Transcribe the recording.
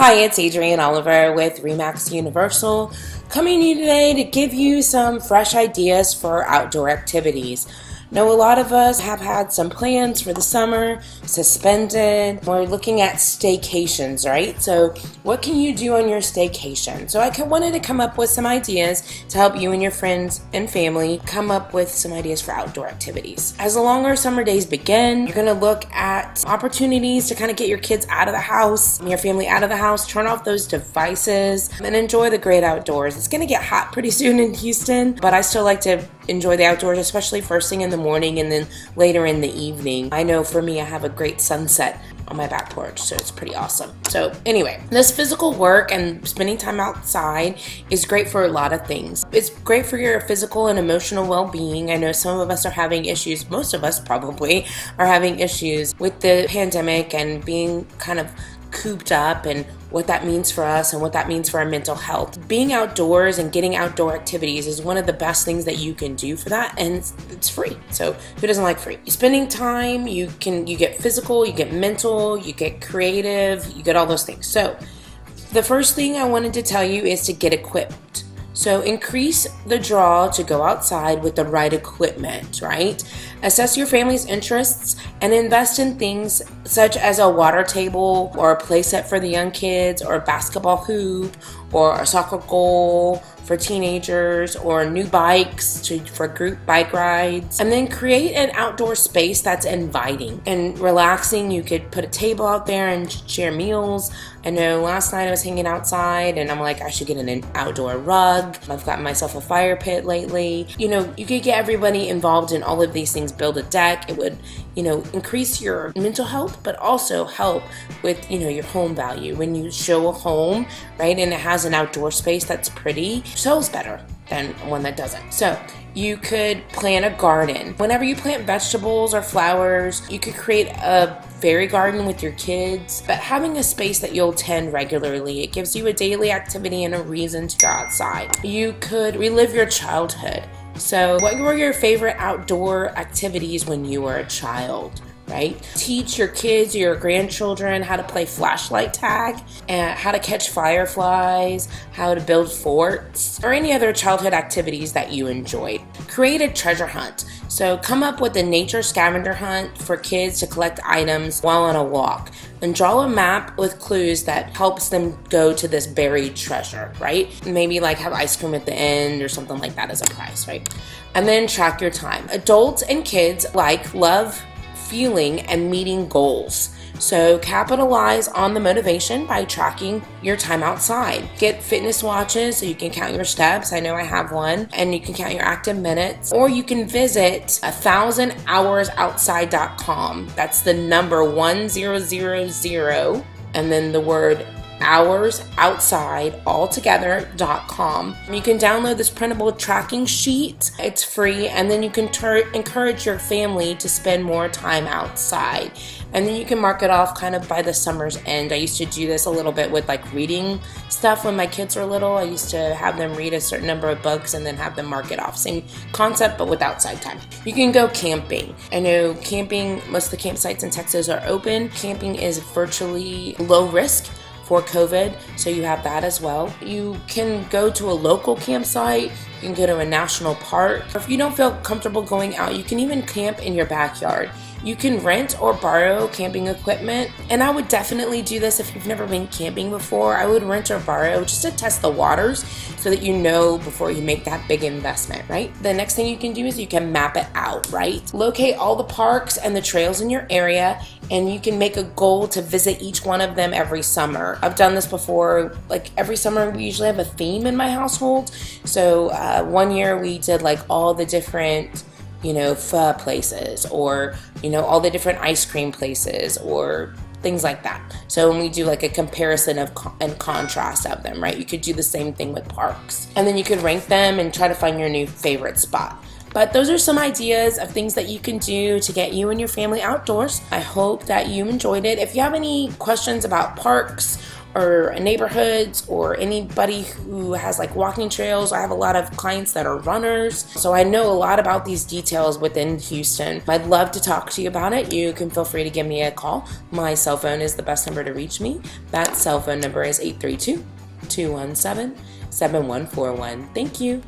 Hi, it's Adrienne Oliver with Remax Universal, coming to you today to give you some fresh ideas for outdoor activities. Know a lot of us have had some plans for the summer suspended. We're looking at staycations, right? So what can you do on your staycation? So I wanted to come up with some ideas to help you and your friends and family come up with some ideas for outdoor activities. As the longer summer days begin, you're going to look at opportunities to kind of get your kids out of the house, your family out of the house, turn off those devices, and enjoy the great outdoors. It's going to get hot pretty soon in Houston, but I still like to enjoy the outdoors, especially first thing in the morning and then later in the evening. I know for me, I have a great sunset on my back porch, so it's pretty awesome. So anyway, this physical work and spending time outside is great for a lot of things. It's great for your physical and emotional well-being. I know some of us are having issues, most of us probably are having issues with the pandemic and being kind of cooped up and what that means for us and what that means for our mental health. Being outdoors and getting outdoor activities is one of the best things that you can do for that, and it's free. So who doesn't like free? Spending time, you get physical, you get mental, you get creative, you get all those things. So the first thing I wanted to tell you is to get equipped. So increase the draw to go outside with the right equipment, right? Assess your family's interests and invest in things such as a water table or a play set for the young kids or a basketball hoop or a soccer goal for teenagers or new bikes for group bike rides. And then create an outdoor space that's inviting and relaxing. You could put a table out there and share meals. I know last night I was hanging outside and I'm like, I should get an outdoor rug. I've gotten myself a fire pit lately. You could get everybody involved in all of these things, build a deck. It would, increase your mental health, but also help with, your home value. When you show a home, right, and it has an outdoor space that's pretty, sells better than one that doesn't. So you could plant a garden. Whenever you plant vegetables or flowers, you could create a fairy garden with your kids, but having a space that you'll tend regularly, it gives you a daily activity and a reason to go outside. You could relive your childhood. So what were your favorite outdoor activities when you were a child? Right? Teach your kids, your grandchildren how to play flashlight tag, and how to catch fireflies, how to build forts, or any other childhood activities that you enjoyed. Create a treasure hunt. So come up with a nature scavenger hunt for kids to collect items while on a walk. And draw a map with clues that helps them go to this buried treasure, right? Maybe like have ice cream at the end or something like that as a prize, right? And then track your time. Adults and kids love feeling and meeting goals. So capitalize on the motivation by tracking your time outside. Get fitness watches so you can count your steps. I know I have one, and you can count your active minutes. Or you can visit 1000hoursoutside.com. That's the number 1000 and then the word hours outside altogether.com. You can download this printable tracking sheet. It's free, and then you can encourage your family to spend more time outside. And then you can mark it off kind of by the summer's end. I used to do this a little bit with reading stuff when my kids were little. I used to have them read a certain number of books and then have them mark it off. Same concept, but with outside time. You can go camping. I know camping, most of the campsites in Texas are open. Camping is virtually low risk for COVID, so you have that as well. You can go to a local campsite, you can go to a national park. If you don't feel comfortable going out, you can even camp in your backyard. You can rent or borrow camping equipment, and I would definitely do this if you've never been camping before. I would rent or borrow just to test the waters so that you know before you make that big investment, right? The next thing you can do is you can map it out, right? Locate all the parks and the trails in your area, and you can make a goal to visit each one of them every summer. I've done this before. Every summer we usually have a theme in my household. So one year we did all the different pho places, or all the different ice cream places, or things like that. So when we do a comparison of and contrast of them, right? You could do the same thing with parks, and then you could rank them and try to find your new favorite spot. But those are some ideas of things that you can do to get you and your family outdoors. I hope that you enjoyed it. If you have any questions about parks or neighborhoods or anybody who has like walking trails. I have a lot of clients that are runners, so I know a lot about these details within Houston. I'd love to talk to you about it. You can feel free to give me a call. My cell phone is the best number to reach me. That cell phone number is 832-217-7141. Thank you.